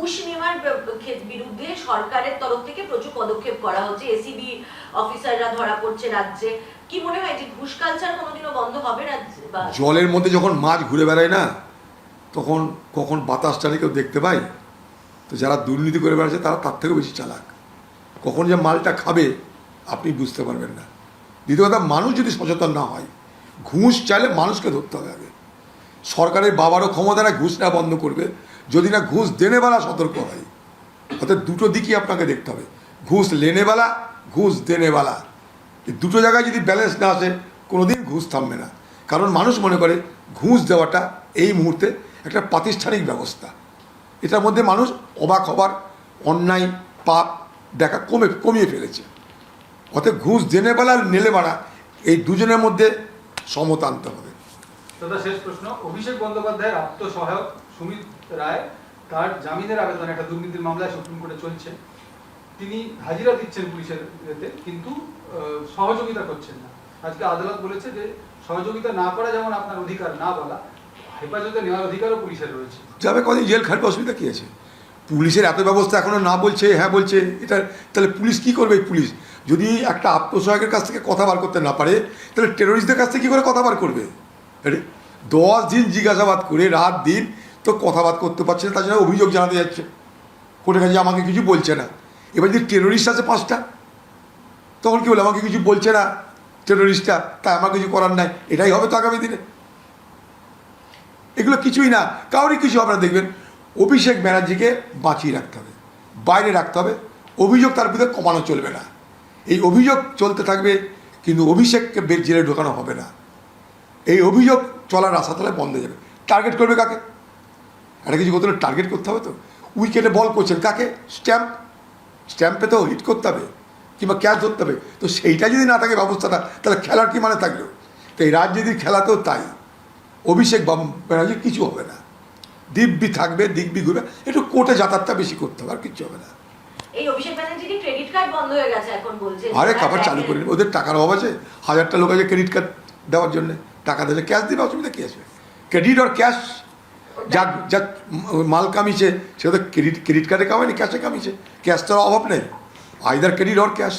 ঘুষ নেওয়ার বিরুদ্ধে সরকারের তরফ থেকে প্রচুর পদক্ষেপ করা হচ্ছে, এসিবি অফিসাররা ধরা পড়ছে রাজ্যে। কি মনে হয় যে ঘুষ কালচার কোনোদিনও বন্ধ হবে না? জলের মধ্যে যখন মাছ ঘুরে বেড়ায় না, তখন কখন বাতাসটাকে কেউ দেখতে পায়? তো যারা দুর্নীতি করে বেড়াচ্ছে তারা তার থেকেও বেশি চালাক। কখন যে মালটা খাবে আপনি বুঝতে পারবেন না। দ্বিতীয় কথা, মানুষ যদি সচেতন না হয়, ঘুষ চাইলে মানুষকে ধরতে হবে আগে। সরকারের বাবারও ক্ষমতা না ঘুষ নেওয়া বন্ধ করবে যদি না ঘুষ দেনেবেলা সতর্ক হয়। অর্থাৎ দুটো দিকই আপনাকে দেখতে হবে, ঘুষ লেনেবেলা, ঘুষ দেনেবেলা। এই দুটো জায়গায় যদি ব্যালেন্স না আসে কোনোদিন ঘুষ থামবে না। কারণ মানুষ মনে করে ঘুষ দেওয়াটা এই মুহূর্তে একটা প্রাতিষ্ঠানিক ব্যবস্থা, এটার মধ্যে মানুষ অবাক হবার, অন্যায় পাপ দেখা কমিয়ে ফেলেছে। অতএব ঘুষ দেনেবেলা নেলেবেলা এই দুজনের মধ্যে সমতা আনতে হবে। দাদা, শেষ প্রশ্ন। অভিষেক বন্দ্যোপাধ্যায়ের আত্মসহায়ক সুমিত রায় তার জামিনের আবেদন একটা দুর্নীতির মামলায় সুপ্রিম কোর্টে চলছে। তিনি হাজিরা দিচ্ছেন পুলিশের কিন্তু সহযোগিতা করছেন না। আজকে আদালত বলেছে যে সহযোগিতা না করা যেমন আপনার অধিকার, না বলা, হেফাজতে নেওয়ার অধিকারও পুলিশের রয়েছে। যাবে কদিন জেল খাটবে, অসুবিধা কী আছে? পুলিশের এত ব্যবস্থা এখনও না বলছে হ্যাঁ বলছে, এটা তাহলে পুলিশ কী করবে? পুলিশ যদি একটা আত্মসহায়কের কাছ থেকে কথা বার করতে না পারে, তাহলে টেরোরিস্টদের কাছ থেকে কী করে কথা বার করবে? 10 দিন জিজ্ঞাসাবাদ করে রাত দিন তো কথাবাদ করতে পারছে না, তার জন্য অভিযোগ জানাতে যাচ্ছে কোর্টের কাছে, আমাকে কিছু বলছে না। এবার যদি টেরোরিস্ট আছে 5টা, তখন কী বলে আমাকে কিছু বলছে না টেরোরিস্টটা, তাই আমার কিছু করার নাই, এটাই হবে তো আগামী দিনে? এগুলো কিছুই না, কাউরই কিছু আপনারা দেখবেন। অভিষেক ব্যানার্জিকে বাঁচিয়ে রাখতে হবে, বাইরে রাখতে হবে, অভিযোগ তার বিরুদ্ধে কমানো চলবে না। এই অভিযোগ চলতে থাকবে, কিন্তু অভিষেককে জেলে ঢোকানো হবে না। এই অভিযোগ চলার আশা তাহলে বন্ধ হয়ে যাবে। টার্গেট করবে কাকে? একটা কিছু করতে হলে টার্গেট করতে হবে তো। উইকেটে বল করছেন কাকে? স্ট্যাম্পে তো হিট করতে হবে, কিংবা ক্যাচ ধরতে হবে। তো সেইটা যদি না থাকে ব্যবস্থাটা, তাহলে খেলার কি মানে থাকলো? তো এই রাজনীতির খেলাতেও তাই, অভিষেক ব্যানার্জির কিছু হবে না, দিব্যি থাকবে, দিব্যি ঘুরবে, একটু কোর্টে যাতায়াতটা বেশি করতে হবে, আর কিছু হবে না। এই অভিষেক ব্যানার্জির ক্রেডিট কার্ড বন্ধ হয়ে গেছে এখন বলছে। আরে খাবার চালু করে ওদের টাকার অভাব আছে, 1000টা লোক আছে ক্রেডিট কার্ড দেওয়ার জন্য, টাকা দিলে ক্যাশ দিবে, অসুবিধা কী আসবে? ক্রেডিট আর ক্যাশ, যা মাল কামিয়েছে সেটা তো ক্রেডিট কার্ডে কামায়নি, ক্যাশে কামিয়েছে। ক্যাশটার অভাব নেই, আইদার ক্রেডিট আর ক্যাশ।